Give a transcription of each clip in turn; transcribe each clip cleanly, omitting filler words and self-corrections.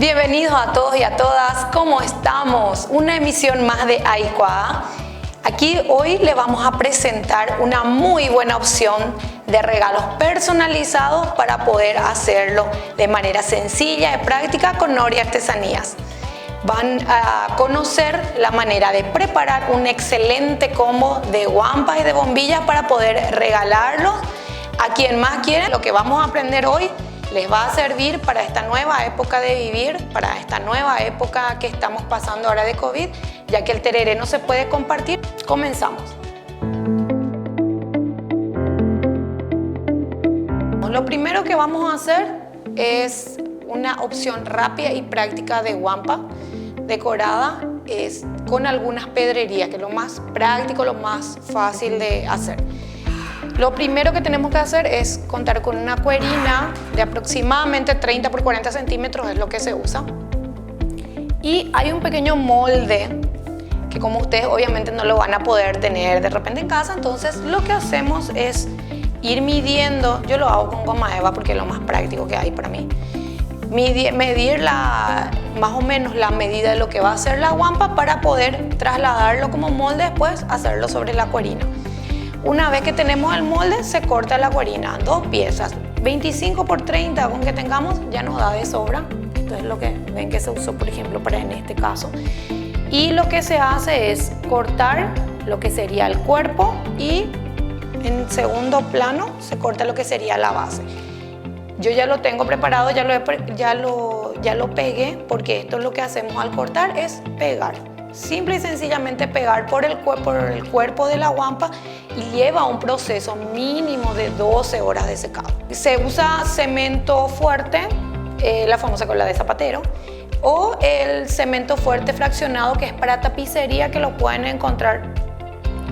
Bienvenidos a todos y a todas, ¿cómo estamos? Una emisión más de Aikuá. Aquí hoy le vamos a presentar una muy buena opción de regalos personalizados para poder hacerlo de manera sencilla y práctica con Nori Artesanías. Van a conocer la manera de preparar un excelente combo de guampas y de bombillas para poder regalarlos a quien más quiera. Lo que vamos a aprender hoy les va a servir para esta nueva época de vivir, para esta nueva época que estamos pasando ahora de COVID, ya que el tereré no se puede compartir. Comenzamos. Lo primero que vamos a hacer es una opción rápida y práctica de guampa decorada con algunas pedrerías, que es lo más práctico, lo más fácil de hacer. Lo primero que tenemos que hacer es contar con una cuerina de aproximadamente 30 por 40 centímetros, es lo que se usa. Y hay un pequeño molde que, como ustedes obviamente no lo van a poder tener de repente en casa, entonces lo que hacemos es ir midiendo. Yo lo hago con goma eva porque es lo más práctico que hay para mí. Medir más o menos la medida de lo que va a ser la guampa para poder trasladarlo como molde, después hacerlo sobre la cuerina. Una vez que tenemos el molde, se corta la cuerina, 2 piezas, 25 por 30 con que tengamos ya nos da de sobra. Esto es lo que ven que se usó, por ejemplo, para en este caso. Y lo que se hace es cortar lo que sería el cuerpo y en segundo plano se corta lo que sería la base. Yo ya lo tengo preparado, ya lo pegué, porque esto es lo que hacemos al cortar, es pegar. Simple y sencillamente pegar por el cuerpo de la guampa, y lleva un proceso mínimo de 12 horas de secado. Se usa cemento fuerte, la famosa cola de zapatero, o el cemento fuerte fraccionado, que es para tapicería, que lo pueden encontrar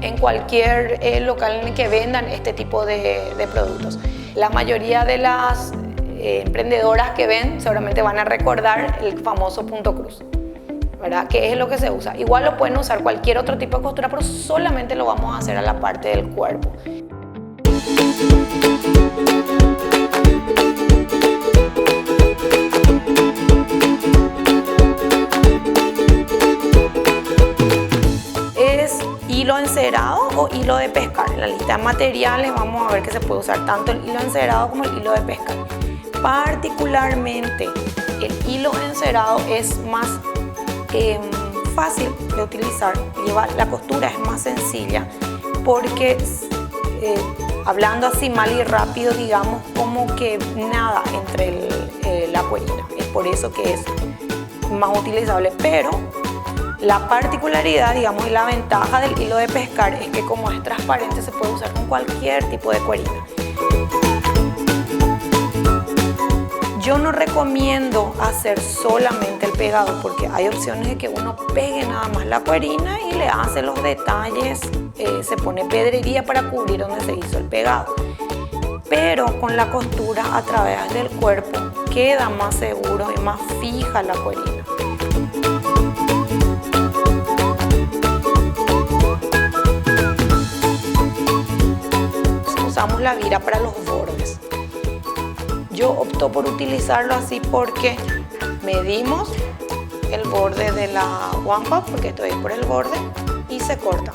en cualquier local en el que vendan este tipo de productos. La mayoría de las emprendedoras que ven seguramente van a recordar el famoso punto cruz, ¿verdad? Que es lo que se usa. Igual lo pueden usar cualquier otro tipo de costura, pero solamente lo vamos a hacer a la parte del cuerpo. Es hilo encerado o hilo de pescar. En la lista de materiales vamos a ver que se puede usar tanto el hilo encerado como el hilo de pescar. Particularmente el hilo encerado es más fácil de utilizar, la costura es más sencilla, porque hablando así mal y rápido, digamos, como que nada entre la cuerina, es por eso que es más utilizable. Pero la particularidad, digamos, y la ventaja del hilo de pescar es que, como es transparente, se puede usar con cualquier tipo de cuerina. Yo no recomiendo hacer solamente el pegado, porque hay opciones de que uno pegue nada más la cuerina y le hace los detalles, se pone pedrería para cubrir donde se hizo el pegado. Pero con la costura a través del cuerpo queda más seguro y más fija la cuerina. Usamos la vira para los bordes. Yo opto por utilizarlo así porque medimos el borde de la guampa, porque estoy por el borde, y se corta.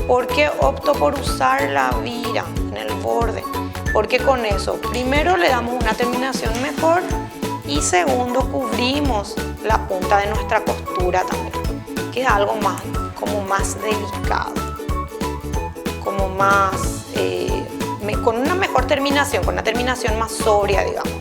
¿Por qué opto por usar la vira en el borde? Porque con eso, primero le damos una terminación mejor, y segundo, cubrimos la punta de nuestra costura también, que es algo como más delicado, como más con una mejor terminación, con una terminación más sobria, digamos.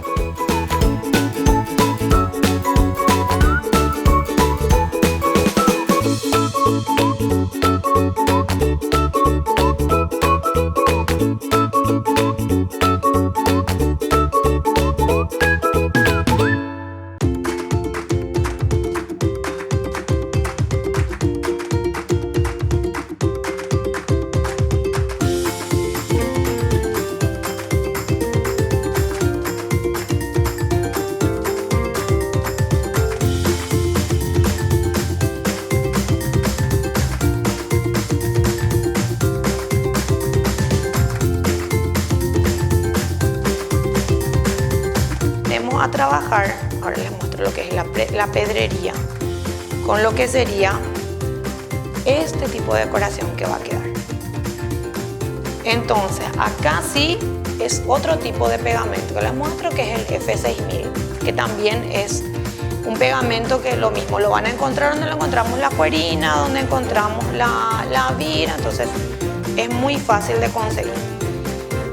A trabajar ahora les muestro lo que es la pedrería, con lo que sería este tipo de decoración que va a quedar. Entonces, acá sí es otro tipo de pegamento que les muestro, que es el F6000, que también es un pegamento que lo mismo lo van a encontrar donde lo encontramos la cuerina, donde encontramos la vira, entonces es muy fácil de conseguir.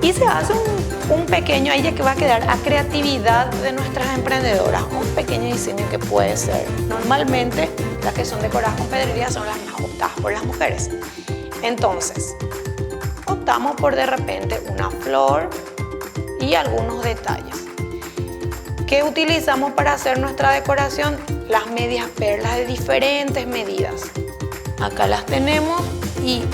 Y se hace un pequeño, ahí ya que va a quedar a creatividad de nuestras emprendedoras, un pequeño diseño que puede ser. Normalmente las que son decoradas con pedrería son las más optadas por las mujeres. Entonces, optamos por de repente una flor y algunos detalles. ¿Qué utilizamos para hacer nuestra decoración? Las medias perlas de diferentes medidas. Acá las tenemos y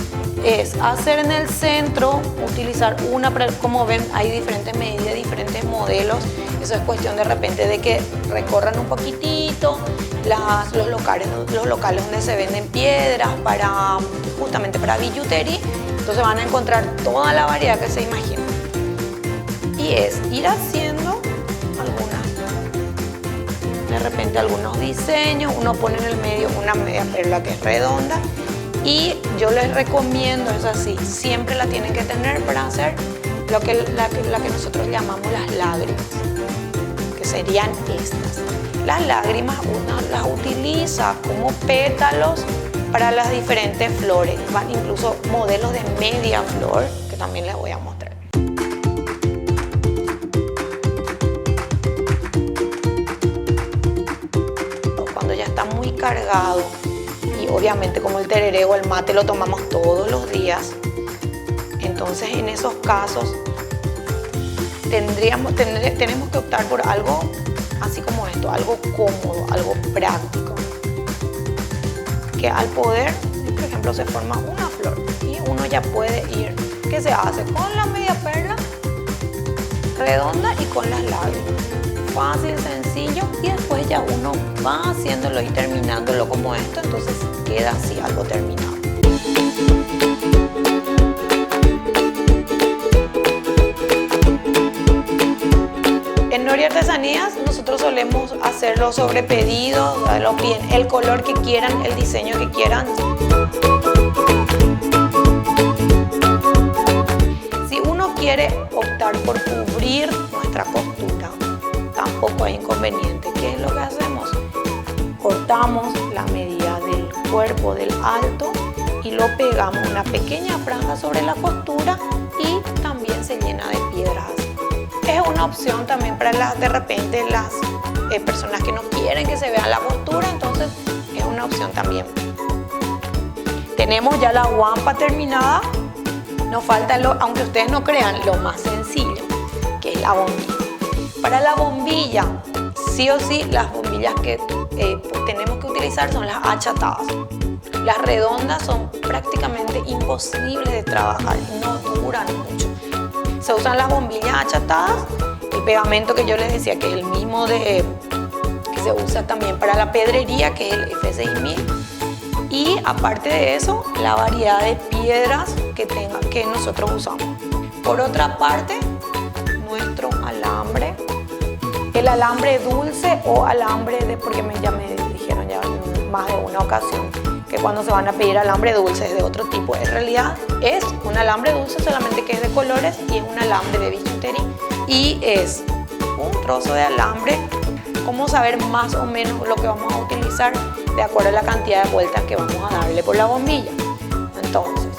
es hacer en el centro, utilizar una, como ven hay diferentes medidas, diferentes modelos. Eso es cuestión de repente de que recorran un poquitito los locales donde se venden piedras justamente para billutería. Entonces van a encontrar toda la variedad que se imaginen. Y es ir haciendo de repente algunos diseños, uno pone en el medio una media perla que es redonda y yo les recomiendo, es así, siempre la tienen que tener para hacer la que nosotros llamamos las lágrimas, que serían estas. Las lágrimas uno las utiliza como pétalos para las diferentes flores, incluso modelos de media flor que también les voy a mostrar. Está muy cargado y obviamente como el tereré o el mate lo tomamos todos los días, entonces en esos casos tenemos que optar por algo así como esto, algo cómodo, algo práctico, que al poder, por ejemplo, se forma una flor y uno ya puede ir, ¿qué se hace? Con la media perla redonda y con las lágrimas. Fácil, sencillo, y después ya uno va haciéndolo y terminándolo como esto, entonces queda así algo terminado. En Nori Artesanías nosotros solemos hacerlo sobre pedido, el color que quieran, el diseño que quieran. Si uno quiere optar por cubrir nuestra costura, tampoco hay inconveniente. ¿Qué es lo que hacemos? Cortamos la medida del cuerpo del alto y lo pegamos una pequeña franja sobre la costura y también se llena de piedras. Es una opción también para de repente las personas que no quieren que se vea la costura, entonces es una opción también. Tenemos ya la guampa terminada. Nos falta, aunque ustedes no crean, lo más sencillo, que es la bombilla. Para la bombilla, sí o sí, las bombillas que tenemos que utilizar son las achatadas. Las redondas son prácticamente imposibles de trabajar, no duran mucho. Se usan las bombillas achatadas, el pegamento que yo les decía que es el mismo que se usa también para la pedrería, que es el F6000. Y aparte de eso, la variedad de piedras que nosotros usamos. Por otra parte, nuestro alambre, el alambre dulce o alambre porque ya me dijeron ya en más de una ocasión que cuando se van a pedir alambre dulce es de otro tipo. En realidad es un alambre dulce, solamente que es de colores y es un alambre de billutería. Y es un trozo de alambre. ¿Cómo saber más o menos lo que vamos a utilizar de acuerdo a la cantidad de vueltas que vamos a darle por la bombilla? Entonces,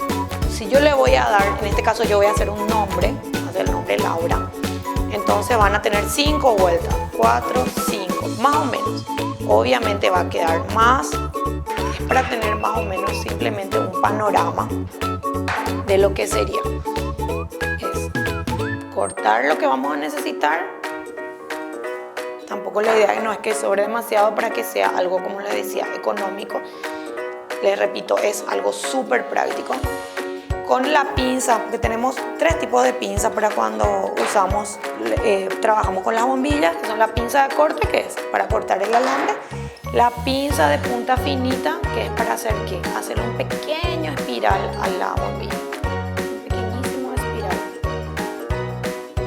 si yo le voy a dar, en este caso yo voy a hacer un nombre, hacer el nombre Laura. Entonces van a tener 5 vueltas, 4, 5, más o menos. Obviamente va a quedar más, es para tener más o menos simplemente un panorama de lo que sería. Es cortar lo que vamos a necesitar. Tampoco la idea no es que sobre demasiado para que sea algo, como les decía, económico. Les repito, es algo súper práctico. Con la pinza, porque tenemos 3 tipos de pinza para cuando trabajamos con las bombillas, que son la pinza de corte, que es para cortar el alambre, la pinza de punta finita, que es para hacer un pequeño espiral a la bombilla, un pequeñísimo espiral,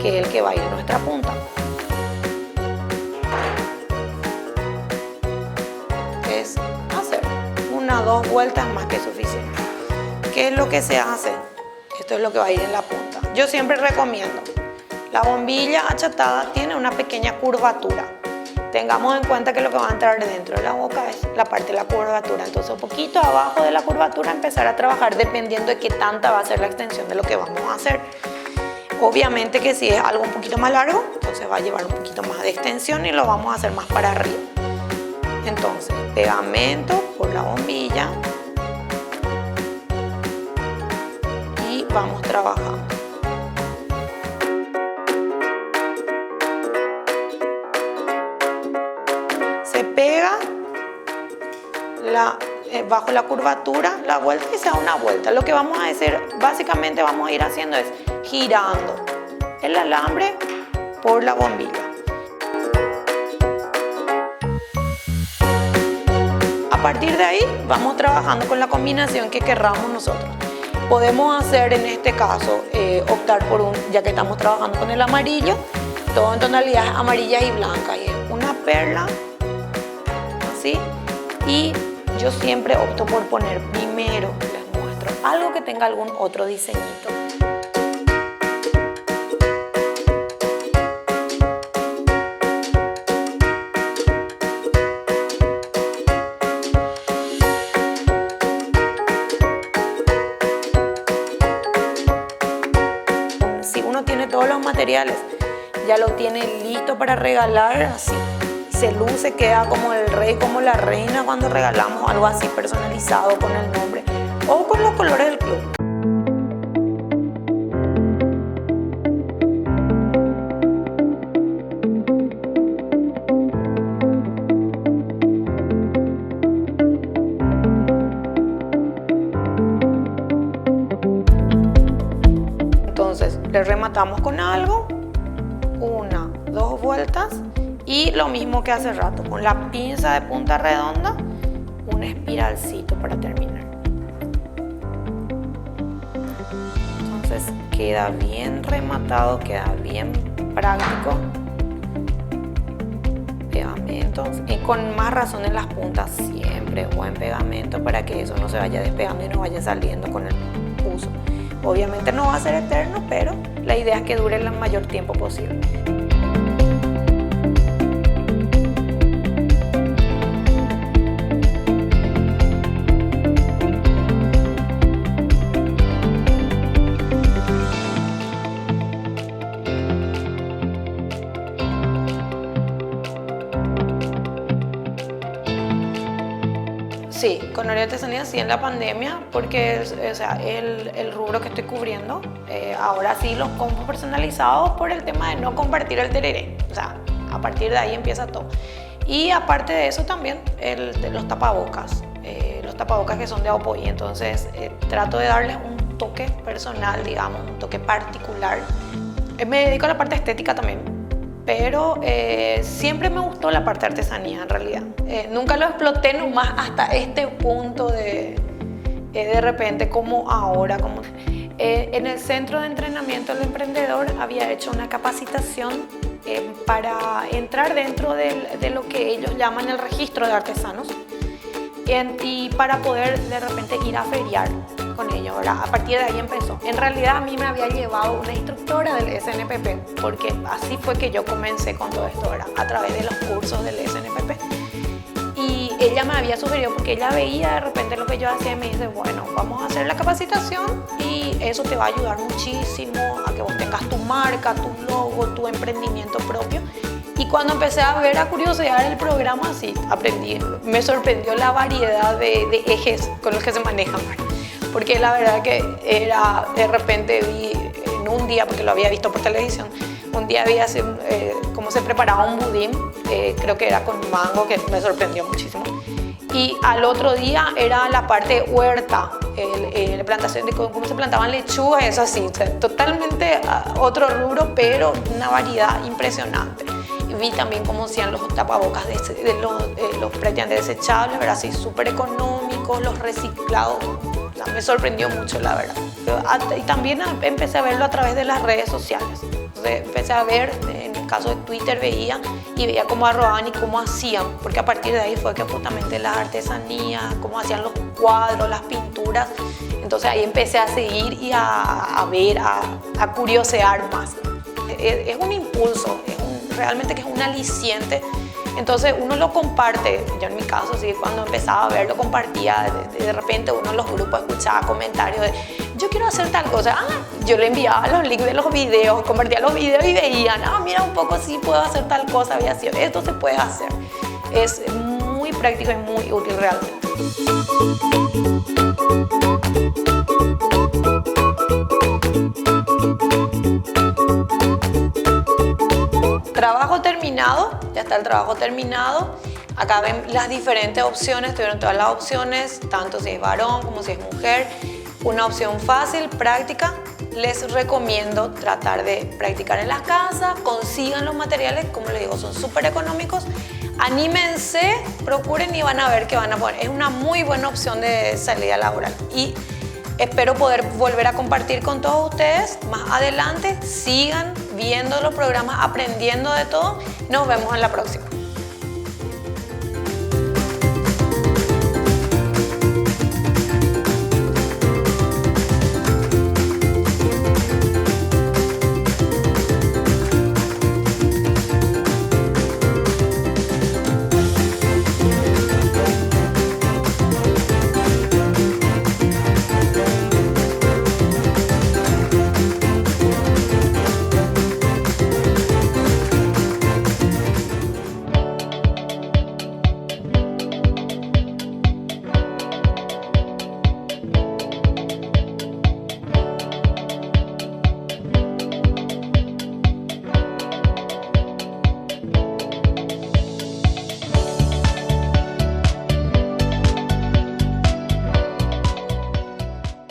que es el que va a ir en nuestra punta. es hacer 1 o 2 vueltas más que suficiente. ¿Qué es lo que se hace? Esto es lo que va a ir en la punta. Yo siempre recomiendo, la bombilla achatada tiene una pequeña curvatura. Tengamos en cuenta que lo que va a entrar dentro de la boca es la parte de la curvatura. Entonces, un poquito abajo de la curvatura empezar a trabajar dependiendo de qué tanta va a ser la extensión de lo que vamos a hacer. Obviamente que si es algo un poquito más largo, entonces va a llevar un poquito más de extensión y lo vamos a hacer más para arriba. Entonces, pegamento por la bombilla y vamos trabajando. Se pega bajo la curvatura la vuelta y se da una vuelta. Lo que vamos a hacer, básicamente vamos a ir haciendo es girando el alambre por la bombilla. A partir de ahí vamos trabajando con la combinación que querramos nosotros. Podemos hacer en este caso, optar por ya que estamos trabajando con el amarillo, todo en tonalidades amarillas y blancas. Y es una perla, así, y yo siempre opto por poner primero, les muestro, algo que tenga algún otro diseñito. Si uno tiene todos los materiales, ya lo tiene listo para regalar, así se luce, queda como el rey, como la reina cuando regalamos algo así personalizado con el nombre o con los colores del club. Entonces le rematamos con algo, 1, 2 vueltas. Y lo mismo que hace rato, con la pinza de punta redonda, un espiralcito para terminar. Entonces queda bien rematado, queda bien práctico. Pegamento, y con más razón en las puntas, siempre buen pegamento para que eso no se vaya despegando y no vaya saliendo con el uso. Obviamente no va a ser eterno, pero la idea es que dure el mayor tiempo posible. Sí, con área de artesanía sí en la pandemia, porque o sea, el rubro que estoy cubriendo, ahora sí los compro personalizados por el tema de no compartir el tereré. O sea, a partir de ahí empieza todo. Y aparte de eso también los tapabocas que son de Apoy. Entonces trato de darles un toque personal, digamos, un toque particular. Me dedico a la parte estética también. Pero siempre me gustó la parte de artesanía en realidad. Nunca lo exploté nomás hasta este punto de repente como ahora. En el Centro de Entrenamiento del Emprendedor había hecho una capacitación para entrar dentro de lo que ellos llaman el registro de artesanos y para poder de repente ir a feriar con ellos, ¿verdad? A partir de ahí empezó. En realidad a mí me había llevado una instructora del SNPP, porque así fue que yo comencé con todo esto, ¿verdad? A través de los cursos del SNPP. Y ella me había sugerido, porque ella veía de repente lo que yo hacía y me dice, bueno, vamos a hacer la capacitación y eso te va a ayudar muchísimo a que vos tengas tu marca, tu logo, tu emprendimiento propio. Y cuando empecé a ver, a curiosear el programa, sí, aprendí. Me sorprendió la variedad de ejes con los que se manejan, ¿verdad? Porque la verdad que era, de repente vi en un día, porque lo había visto por televisión, un día vi así, cómo se preparaba un budín, creo que era con mango, que me sorprendió muchísimo. Y al otro día era la parte huerta, la plantación de cómo se plantaban lechugas, eso así, o sea, totalmente otro rubro, pero una variedad impresionante. Y vi también cómo hacían los tapabocas los prácticamente desechables, ¿verdad? Así súper económicos, los reciclados. O sea, me sorprendió mucho, la verdad. Y también empecé a verlo a través de las redes sociales. O Entonces empecé a ver, en el caso de Twitter veía cómo arrobaban y cómo hacían, porque a partir de ahí fue que justamente las artesanías, cómo hacían los cuadros, las pinturas. Entonces ahí empecé a seguir y a ver, a curiosear más. Es un impulso, realmente que es un aliciente. Entonces uno lo comparte, yo en mi caso sí, cuando empezaba a ver lo compartía, de repente uno en los grupos escuchaba comentarios de yo quiero hacer tal cosa, yo le enviaba los links de los videos, compartía los videos y veían, mira un poco sí puedo hacer tal cosa, había sido, esto se puede hacer. Es muy práctico y muy útil realmente. Trabajo terminado, ya está el trabajo terminado. Acá ven las diferentes opciones, tuvieron todas las opciones, tanto si es varón como si es mujer. Una opción fácil, práctica. Les recomiendo tratar de practicar en las casas, consigan los materiales, como les digo, son súper económicos. Anímense, procuren y van a ver que van a poder. Es una muy buena opción de salida laboral. Y espero poder volver a compartir con todos ustedes más adelante. Sigan viendo los programas, aprendiendo de todo. Nos vemos en la próxima.